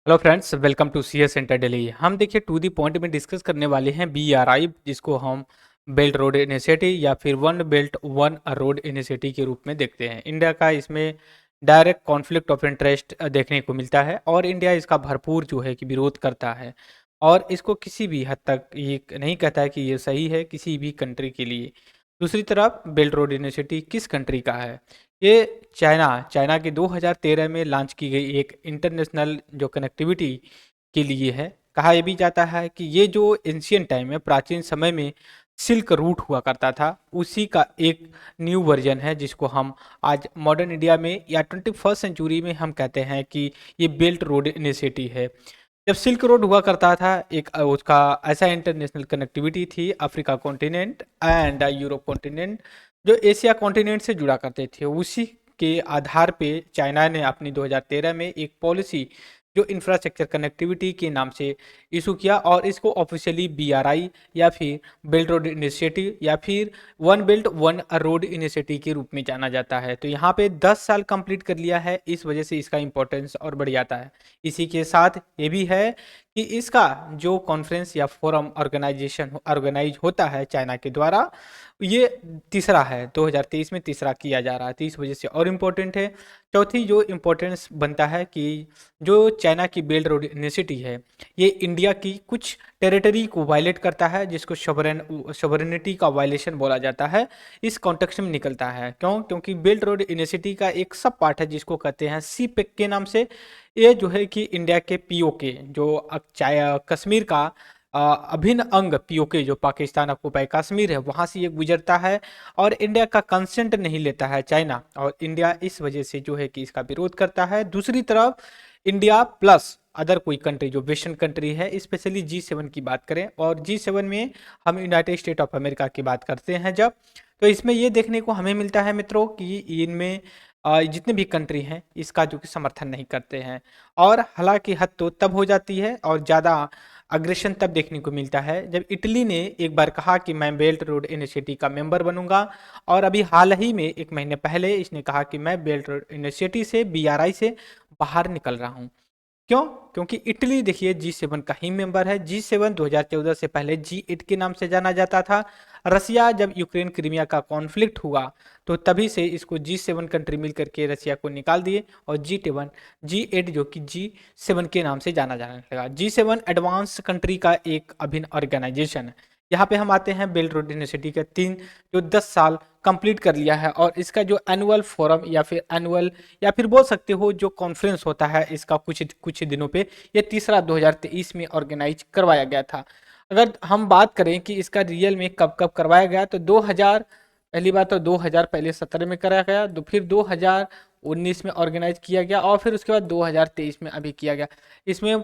Hello friends, welcome to C S centre Delhi. हम देखिए to the point में discuss करने वाले हैं BRI, जिसको हम बेल्ट रोड इनिशिएटिव या फिर one belt one road initiative के रूप में देखते हैं। इंडिया का इसमें डायरेक्ट कॉन्फ्लिक्ट ऑफ इंटरेस्ट देखने को मिलता है और इंडिया इसका भरपूर जो है कि विरोध करता है और इसको किसी भी हद तक ये नहीं कहता है कि ये सही है किसी भी कंट्री के लिए। दूसरी तरफ बेल्ट रोड इनिशिएटिव किस कंट्री का है? ये चाइना चाइना के 2013 में लॉन्च की गई एक इंटरनेशनल जो कनेक्टिविटी के लिए है। कहा यह भी जाता है कि ये जो एंशियंट टाइम में प्राचीन समय में सिल्क रूट हुआ करता था, उसी का एक न्यू वर्जन है जिसको हम आज मॉडर्न इंडिया में या 21st सेंचुरी में हम कहते हैं कि ये बेल्ट रोड इनिशिएटिव है। जब सिल्क रोड हुआ करता था एक उसका ऐसा इंटरनेशनल कनेक्टिविटी थी, Africa continent and Europe continent जो एशिया कॉन्टिनेंट से जुड़ा करते थे। उसी के आधार पे चाइना ने अपनी 2013 में एक पॉलिसी जो इंफ्रास्ट्रक्चर कनेक्टिविटी के नाम से इशू किया और इसको ऑफिशियली BRI या फिर बेल्ट रोड इनिशिएटिव या फिर one belt one road initiative के रूप में जाना जाता है। तो यहाँ पे 10 साल कंप्लीट कर लिया है, इस वजह से इसका इंपॉर्टेंस और बढ़ जाता है। इसी के साथ ये भी है कि इसका जो कॉन्फ्रेंस या फोरम ऑर्गेनाइज होता है चाइना के द्वारा, ये तीसरा है, 2023 में तीसरा किया जा रहा है, तो इस वजह से और इम्पोर्टेंट है। चौथी जो इम्पोर्टेंस बनता है कि जो चाइना की बेल्ट रोड इनिशिएटिव है, ये इंडिया की कुछ टेरिटरी को वायलेट करता है, जिसको सोवरेनिटी का वायलेशन बोला जाता है। इस कॉन्टेक्स्ट में निकलता है क्योंकि बेल्ट रोड इनिशिएटिव का एक सब पार्ट है जिसको कहते हैं CPEC के नाम से। ये जो है कि इंडिया के POK जो कश्मीर का अभिन्न अंग POK जो पाकिस्तान ऑक्युपाई कश्मीर है, वहां से ये गुजरता है और इंडिया का कंसेंट नहीं लेता है चाइना, और इंडिया इस वजह से जो है कि इसका विरोध करता है। दूसरी तरफ इंडिया प्लस अदर कोई कंट्री जो वेस्टर्न कंट्री है, स्पेशली G7 की बात करें, और G7 में हम यूनाइटेड स्टेट ऑफ अमेरिका की बात करते हैं जब, तो इसमें ये देखने को हमें मिलता है मित्रों कि इनमें जितने भी कंट्री हैं इसका जो कि समर्थन नहीं करते हैं। और हालांकि हद तो तब हो जाती है और ज़्यादा अग्रेशन तब देखने को मिलता है जब इटली ने एक बार कहा कि मैं बेल्ट रोड इनिशिएटिव का मेंबर बनूंगा, और अभी हाल ही में एक महीने पहले इसने कहा कि मैं बेल्ट रोड इनिशिएटिव से BRI से बाहर निकल रहा हूं। क्यों? क्योंकि इटली देखिए G7 का ही मेंबर है। G7 2014 से पहले G8 के नाम से जाना जाता था। रसिया जब यूक्रेन क्रीमिया का कॉन्फ्लिक्ट हुआ तो तभी से इसको G7 कंट्री मिलकर के रसिया को निकाल दिए और G8 जो कि G7 के नाम से जाना जाने लगा। G7 एडवांस कंट्री का एक अभिन्न ऑर्गेनाइजेशन है। यहाँ पे हम आते हैं बेल्ट रोड इनिशिएटिव के 3 जो 10 साल कंप्लीट कर लिया है, और इसका जो एनुअल फोरम या फिर एनुअल या फिर बोल सकते हो जो कॉन्फ्रेंस होता है इसका कुछ कुछ दिनों पे, ये तीसरा 2023 में ऑर्गेनाइज करवाया गया था। अगर हम बात करें कि इसका रियल में कब कब करवाया गया, तो 2000 पहली बात तो 2000 पहले 17 में कराया गया, तो फिर 2019 में ऑर्गेनाइज किया गया और फिर उसके बाद 2023 में अभी किया गया। इसमें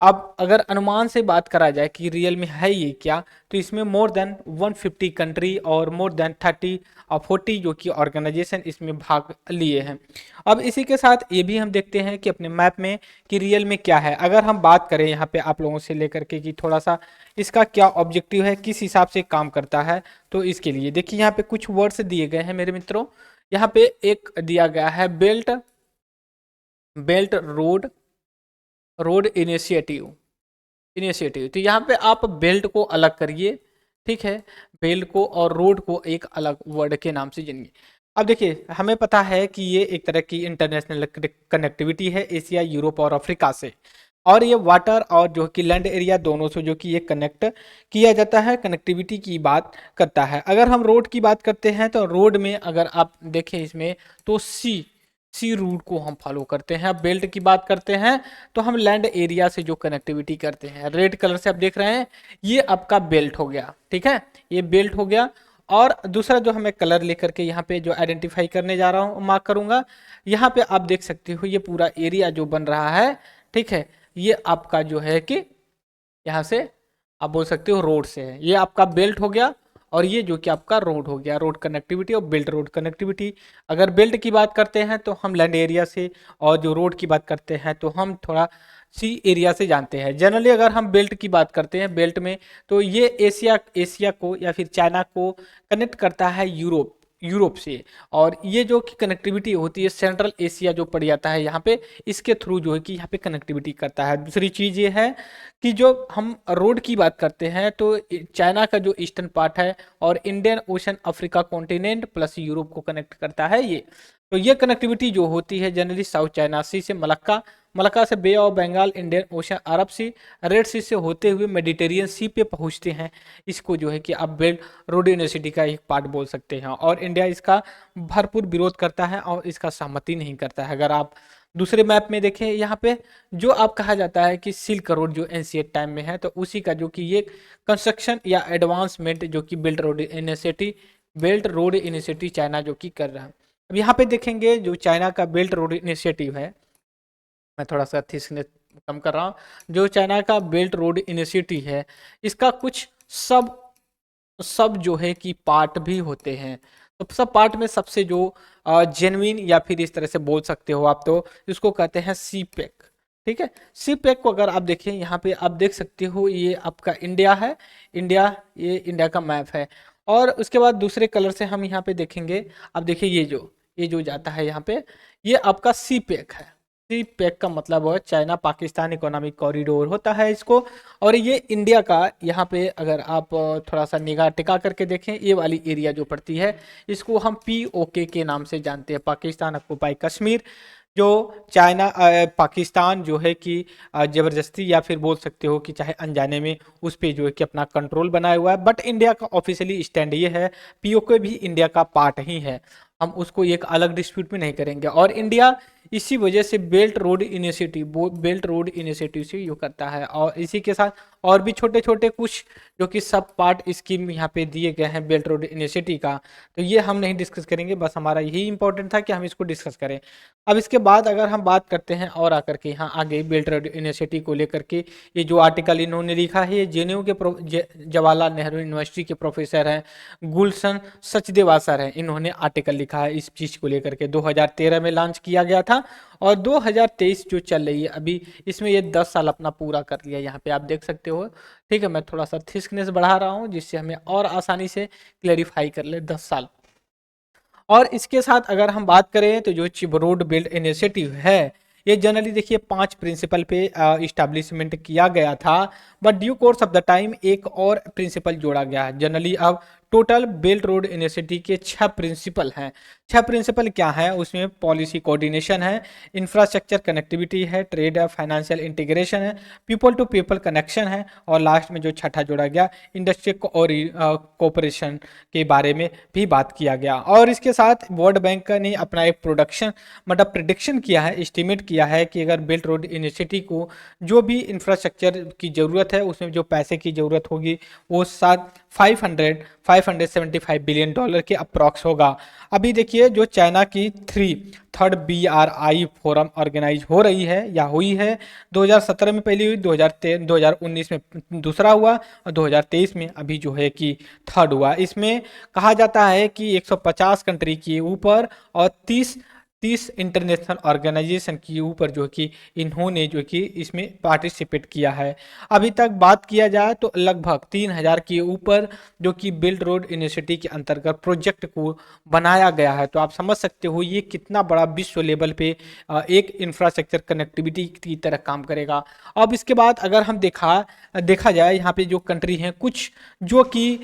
अब अगर अनुमान से बात करा जाए कि रियल में है ये क्या, तो इसमें मोर देन 150 कंट्री और मोर देन 30 और 40 जो कि ऑर्गेनाइजेशन इसमें भाग लिए हैं। अब इसी के साथ ये भी हम देखते हैं कि अपने मैप में कि रियल में क्या है। अगर हम बात करें यहाँ पे आप लोगों से लेकर के कि थोड़ा सा इसका क्या ऑब्जेक्टिव है, किस हिसाब से काम करता है, तो इसके लिए देखिए यहाँ पे कुछ वर्ड्स दिए गए हैं मेरे मित्रों। यहाँ पे एक दिया गया है belt belt road road initiative. तो यहाँ पे आप बेल्ट को अलग करिए, ठीक है, बेल्ट को और रोड को एक अलग वर्ड के नाम से जानिए। अब देखिए हमें पता है कि ये एक तरह की इंटरनेशनल कनेक्टिविटी है एशिया, यूरोप और अफ्रीका से, और ये वाटर और जो कि लैंड एरिया दोनों से जो कि ये कनेक्ट किया जाता है, कनेक्टिविटी की बात करता है। अगर हम रोड की बात करते हैं तो रोड में अगर आप देखें इसमें तो सी रूट को हम फॉलो करते हैं। बेल्ट की बात करते हैं तो हम लैंड एरिया से जो कनेक्टिविटी करते हैं। रेड कलर से आप देख रहे हैं ये आपका बेल्ट हो गया, ठीक है, ये बेल्ट हो गया। और दूसरा जो हमें कलर लेकर के यहाँ पे जो आइडेंटिफाई करने जा रहा हूँ, मार्क करूंगा, यहाँ पे आप देख सकते हो ये पूरा एरिया जो बन रहा है, ठीक है, ये आपका जो है कि यहाँ से आप बोल सकते हो रोड से है, ये आपका बेल्ट हो गया, और ये जो कि आपका रोड हो गया, रोड कनेक्टिविटी और बेल्ट रोड कनेक्टिविटी। अगर बेल्ट की बात करते हैं तो हम लैंड एरिया से, और जो रोड की बात करते हैं तो हम थोड़ा सी एरिया से जानते हैं। जनरली अगर हम बेल्ट की बात करते हैं बेल्ट में, तो ये एशिया एशिया को या फिर चाइना को कनेक्ट करता है यूरोप यूरोप से। और ये जो कि कनेक्टिविटी होती है सेंट्रल एशिया जो पड़ जाता है यहाँ पे, इसके थ्रू जो है कि यहाँ पे कनेक्टिविटी करता है। दूसरी चीज़ ये है कि जो हम रोड की बात करते हैं तो चाइना का जो ईस्टर्न पार्ट है और Indian ocean Africa continent plus Europe को कनेक्ट करता है ये। तो ये कनेक्टिविटी जो होती है जनरली साउथ चाइना सी से मलक्का, मलक्का से Bay of Bengal, Indian Ocean, Arab Sea, Red Sea से होते हुए मेडिटेरियन सी पे पहुंचते हैं। इसको जो है कि आप बेल्ट रोड यूनिवर्सिटी का एक पार्ट बोल सकते हैं। और इंडिया इसका भरपूर विरोध करता है और इसका सहमति नहीं करता है। अगर आप दूसरे मैप में देखें यहाँ पे जो आप कहा जाता है कि सिल्क रोड जो एंशिएंट टाइम में है, तो उसी का जो कि ये कंस्ट्रक्शन या एडवांसमेंट जो कि बेल्ट रोड इनिशिएटिव चाइना जो कि कर रहा है। अब यहाँ पे देखेंगे जो चाइना का बेल्ट रोड इनिशिएटिव है, मैं थोड़ा सा थिकनेस कम कर रहा हूँ। जो चाइना का बेल्ट रोड इनिशिएटिव है इसका कुछ सब सब जो है कि पार्ट भी होते हैं। तो सब पार्ट में सबसे जो जेन्युइन या फिर इस तरह से बोल सकते हो आप, तो इसको कहते हैं सी पैक। ठीक है, सी पैक को अगर आप देखें यहाँ पे आप देख सकते हो ये आपका इंडिया है, इंडिया, ये इंडिया का मैप है। और उसके बाद दूसरे कलर से हम यहाँ पे देखेंगे, अब देखिए ये जो जाता है यहाँ पे, ये आपका सी पैक है। सी पैक का मतलब है चाइना पाकिस्तान इकोनॉमिक कॉरिडोर होता है इसको। और ये इंडिया का यहाँ पे अगर आप थोड़ा सा निगाह टिका करके देखें, ये वाली एरिया जो पड़ती है इसको हम POK के नाम से जानते हैं, पाकिस्तान ऑक्युपाई कश्मीर। जो चाइना पाकिस्तान जो है कि ज़बरदस्ती या फिर बोल सकते हो कि चाहे अनजाने में उस पे जो है कि अपना कंट्रोल बनाया हुआ है। बट इंडिया का ऑफिशियली स्टैंड ये है, POK भी इंडिया का पार्ट ही है, हम उसको एक अलग डिस्प्यूट में नहीं करेंगे। और इंडिया इसी वजह से बेल्ट रोड इनिशिएटिव से ये करता है। और इसी के साथ और भी छोटे छोटे कुछ जो कि सब पार्ट स्कीम यहाँ पे दिए गए हैं बेल्ट रोड इनिशिएटिव का, तो ये हम नहीं डिस्कस करेंगे, बस हमारा यही इंपॉर्टेंट था कि हम इसको डिस्कस करें। अब इसके बाद अगर हम बात करते हैं और आकर के यहाँ आगे बेल्ट रोड इनिशिएटिव को लेकर के, ये जो आर्टिकल इन्होंने लिखा है ये JNU के जवाहरलाल नेहरू यूनिवर्सिटी के प्रोफेसर हैं गुलशन सचदेवासर हैं, इन्होंने आर्टिकल लिखा है इस चीज़ को लेकर के। 2013 में लॉन्च किया गया था और 2023 जो चल रही है अभी, इसमें ये 10 साल अपना पूरा कर लिया, यहाँ पे आप देख सकते हो। ठीक है, मैं थोड़ा सा थिकनेस बढ़ा रहा हूँ जिससे हमें और आसानी से क्लेरिफाई कर ले 10 साल। और इसके साथ अगर हम बात करें तो जो चिप रोड बिल्ड इनिशिएटिव है ये जनरली देखिए 5 प्रिंसिपल पे इस्टेब्लिशमेंट किया गया था। But due course of the time एक और प्रिंसिपल जोड़ा गया है। जनरली अब टोटल बेल्ट रोड इनिशिएटिव के 6 प्रिंसिपल हैं। 6 प्रिंसिपल क्या है उसमें? पॉलिसी कोऑर्डिनेशन है, इंफ्रास्ट्रक्चर कनेक्टिविटी है, ट्रेड है, फाइनेंशियल इंटीग्रेशन है, पीपल टू पीपल कनेक्शन है, और लास्ट में जो छठा जोड़ा गया इंडस्ट्री और कोऑपरेशन के बारे में भी बात किया गया। और इसके साथ वर्ल्ड बैंक ने अपना एक प्रिडिक्शन किया है, एस्टिमेट किया है कि अगर बेल्ट रोड इनिशिएटिव को जो भी इंफ्रास्ट्रक्चर की ज़रूरत है उसमें जो पैसे की ज़रूरत होगी वो 575 बिलियन डॉलर के अप्रॉक्स होगा। अभी देखिए जो चाइना की थर्ड BRI फोरम ऑर्गेनाइज हो रही है या हुई है, 2017 में पहली हुई, 2019 में दूसरा हुआ और 2023 में अभी जो है कि थर्ड हुआ। इसमें कहा जाता है कि 150 कंट्री के ऊपर और 30 इंटरनेशनल ऑर्गेनाइजेशन के ऊपर जो कि इन्होंने जो कि इसमें पार्टिसिपेट किया है। अभी तक बात किया जाए तो लगभग 3000 के ऊपर जो कि बेल्ट रोड इनिशिएटिव के अंतर्गत प्रोजेक्ट को बनाया गया है। तो आप समझ सकते हो ये कितना बड़ा विश्व लेवल पे एक इंफ्रास्ट्रक्चर कनेक्टिविटी की तरह काम करेगा। अब इसके बाद अगर हम देखा जाए यहाँ पे जो कंट्री हैं कुछ जो कि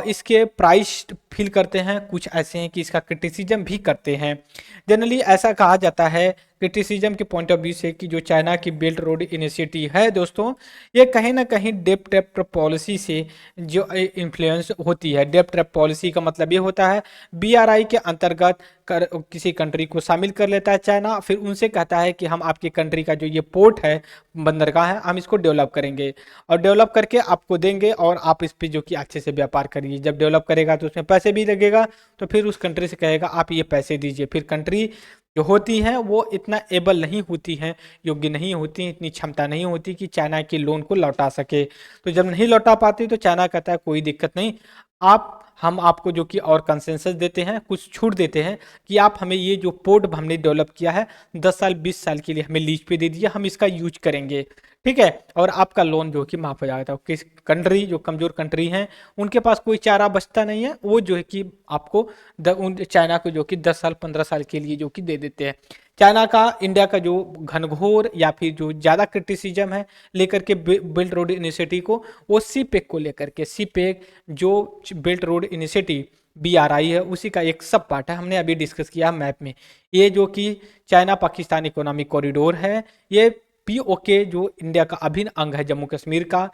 इसके प्राइस फील करते हैं, कुछ ऐसे हैं कि इसका क्रिटिसिज्म भी करते हैं। जनरली ऐसा कहा जाता है क्रिटिसिज्म के पॉइंट ऑफ व्यू से कि जो चाइना की बेल्ट रोड इनिशिएटिव है दोस्तों, ये कहीं ना कहीं डेप्थ ट्रैप पॉलिसी से जो इन्फ्लुएंस होती है। डेप्थ ट्रैप पॉलिसी का मतलब ये होता है BRI के अंतर्गत किसी कंट्री को शामिल कर लेता है चाइना, फिर उनसे कहता है कि हम आपकी कंट्री का जो ये पोर्ट है, बंदरगाह है, हम इसको डेवलप करेंगे और डेवलप करके आपको देंगे और आप इस पर जो कि अच्छे से व्यापार करिए। जब डेवलप करेगा तो उसमें पैसे भी लगेगा, तो फिर उस कंट्री से कहेगा आप ये पैसे दीजिए। फिर कंट्री जो होती हैं वो इतना एबल नहीं होती हैं, योग्य नहीं होती, इतनी क्षमता नहीं होती कि चाइना के लोन को लौटा सके। तो जब नहीं लौटा पाती तो चाइना कहता है कोई दिक्कत नहीं, आप हम आपको जो कि और कंसेंसस देते हैं, कुछ छूट देते हैं कि आप हमें ये जो पोर्ट हमने डेवलप किया है 10 साल 20 साल के लिए हमें लीज पे दे दीजिए, हम इसका यूज करेंगे, ठीक है, और आपका लोन जो कि माफ हो जाएगा। किस कंट्री, जो कमजोर कंट्री हैं, उनके पास कोई चारा बचता नहीं है, वो जो है कि आपको उन चाइना को जो कि 10 साल 15 साल के लिए जो कि दे देते हैं। चाइना का इंडिया का जो घनघोर या फिर जो ज़्यादा क्रिटिसिज्म है लेकर के बेल्ट रोड इनिशिएटिव को, वो सी पैक को लेकर के, सी पैक जो बेल्ट रोड इनिशिएटिव BRI है, उसी का एक सब पार्ट है। हमने अभी डिस्कस किया मैप में, ये जो कि चाइना पाकिस्तान इकोनॉमिक कॉरिडोर है, ये POK जो इंडिया का अभिन्न अंग है जम्मू कश्मीर का,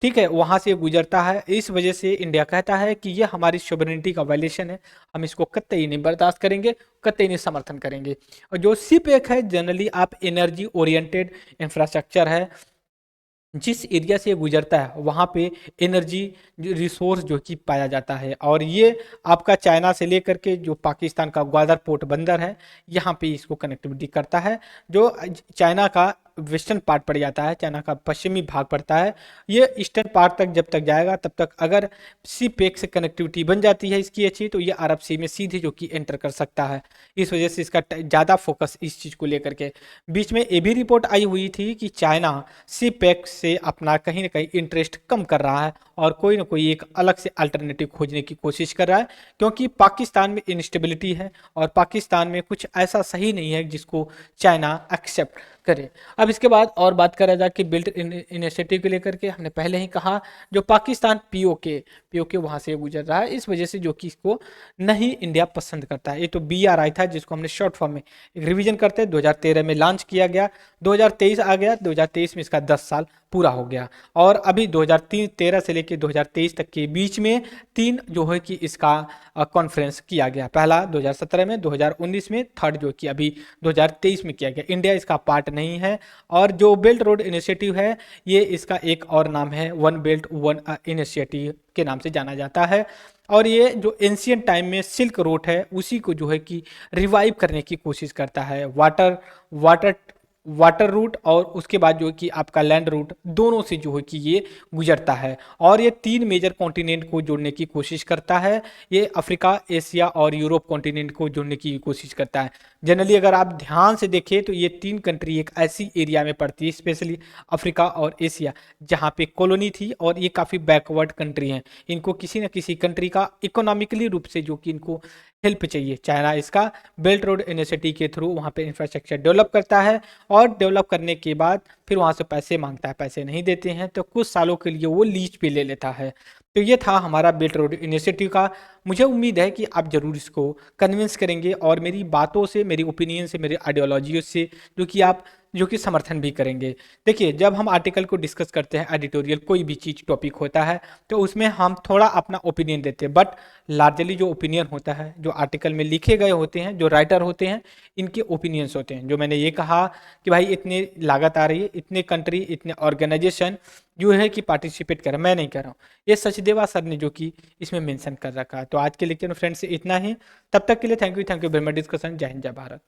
ठीक है, वहां से गुजरता है। इस वजह से इंडिया कहता है कि ये हमारी सोवरेनिटी का वायलेशन है, हम इसको कतई नहीं बर्दाश्त करेंगे, कतई नहीं समर्थन करेंगे। और जो सी पैक है, जनरली आप एनर्जी ओरिएंटेड इंफ्रास्ट्रक्चर है, जिस एरिया से गुजरता है वहाँ पे एनर्जी रिसोर्स जो कि पाया जाता है, और ये आपका चाइना से लेकर के जो पाकिस्तान का ग्वादर पोर्ट बंदर है, यहाँ पे इसको कनेक्टिविटी करता है। जो चाइना का वेस्टर्न पार्ट पड़ जाता है, चाइना का पश्चिमी भाग पड़ता है, ये ईस्टर्न पार्ट तक जब तक जाएगा तब तक अगर सी पैक से कनेक्टिविटी बन जाती है इसकी अच्छी, तो ये अरब सी में सीधे जो कि एंटर कर सकता है। इस वजह से इसका ज़्यादा फोकस इस चीज़ को लेकर के। बीच में ये भी रिपोर्ट आई हुई थी कि चाइना सी पैक से अपना कहीं ना कहीं इंटरेस्ट कम कर रहा है और कोई ना कोई एक अलग से अल्टरनेटिव खोजने की कोशिश कर रहा है, क्योंकि पाकिस्तान में इंस्टेबिलिटी है और पाकिस्तान में कुछ ऐसा सही नहीं है जिसको चाइना एक्सेप्ट करे। अब इसके बाद और बात करा जाए कि बिल्ट इनिशिएटिव को लेकर के, हमने पहले ही कहा जो पाकिस्तान POK वहां से गुजर रहा है, इस वजह से जो कि इसको नहीं इंडिया पसंद करता है। ये तो BRI था जिसको हमने शॉर्ट फॉर्म में एक रिवीजन करते हैं, 2013 में लॉन्च किया गया, 2023 आ गया, 2023 में इसका 10 साल पूरा हो गया, और अभी 2013 से लेकर 2023 तक के बीच में 3 जो है कि इसका कॉन्फ्रेंस किया गया। पहला 2017 में, 2019 में, थर्ड जो कि अभी 2023 में किया गया। इंडिया इसका पार्ट नहीं है। और जो बेल्ट रोड इनिशिएटिव है, ये इसका एक और नाम है, वन बेल्ट वन इनिशिएटिव के नाम से जाना जाता है। और ये जो एंशियंट टाइम में सिल्क रूट है, उसी को जो है कि रिवाइव करने की कोशिश करता है। वाटर रूट और उसके बाद जो है कि आपका लैंड रूट, दोनों से जो है कि ये गुजरता है, और ये 3 मेजर कॉन्टिनेंट को जोड़ने की कोशिश करता है। ये अफ्रीका, एशिया और यूरोप कॉन्टिनेंट को जोड़ने की कोशिश करता है। जनरली अगर आप ध्यान से देखें तो ये 3 कंट्री एक ऐसी एरिया में पड़ती है, स्पेशली अफ्रीका और एशिया, जहाँ पे कॉलोनी थी, और ये काफ़ी बैकवर्ड कंट्री हैं। इनको किसी न किसी कंट्री का इकोनॉमिकली रूप से जो कि इनको हेल्प चाहिए, चाइना इसका बेल्ट रोड इनिशिएटिव के थ्रू वहाँ पे इंफ्रास्ट्रक्चर डेवलप करता है, और डेवलप करने के बाद फिर वहाँ से पैसे मांगता है, पैसे नहीं देते हैं तो कुछ सालों के लिए वो लीज पे ले लेता है। तो ये था हमारा बेल्ट रोड इनिशिएटिव का। मुझे उम्मीद है कि आप जरूर इसको कन्विंस करेंगे, और मेरी बातों से, मेरी ओपिनियन से, मेरी आइडियोलॉजी से जो कि समर्थन भी करेंगे। देखिए, जब हम आर्टिकल को डिस्कस करते हैं, एडिटोरियल कोई भी चीज़ टॉपिक होता है, तो उसमें हम थोड़ा अपना ओपिनियन देते हैं, बट लार्जली जो ओपिनियन होता है, जो आर्टिकल में लिखे गए होते हैं, जो राइटर होते हैं, इनके ओपिनियंस होते हैं। जो मैंने ये कहा कि भाई इतनी लागत आ रही है, इतने कंट्री, इतने ऑर्गेनाइजेशन जो है कि पार्टिसिपेट कर रहा है, मैं नहीं कर रहा हूँ, ये सचदेवा सर ने जो कि इसमें मेंशन कर रखा है। तो आज के लेक्चर में फ्रेंड्स इतना ही। तब तक के लिए thank you very much discussion. जय हिंद, जय भारत।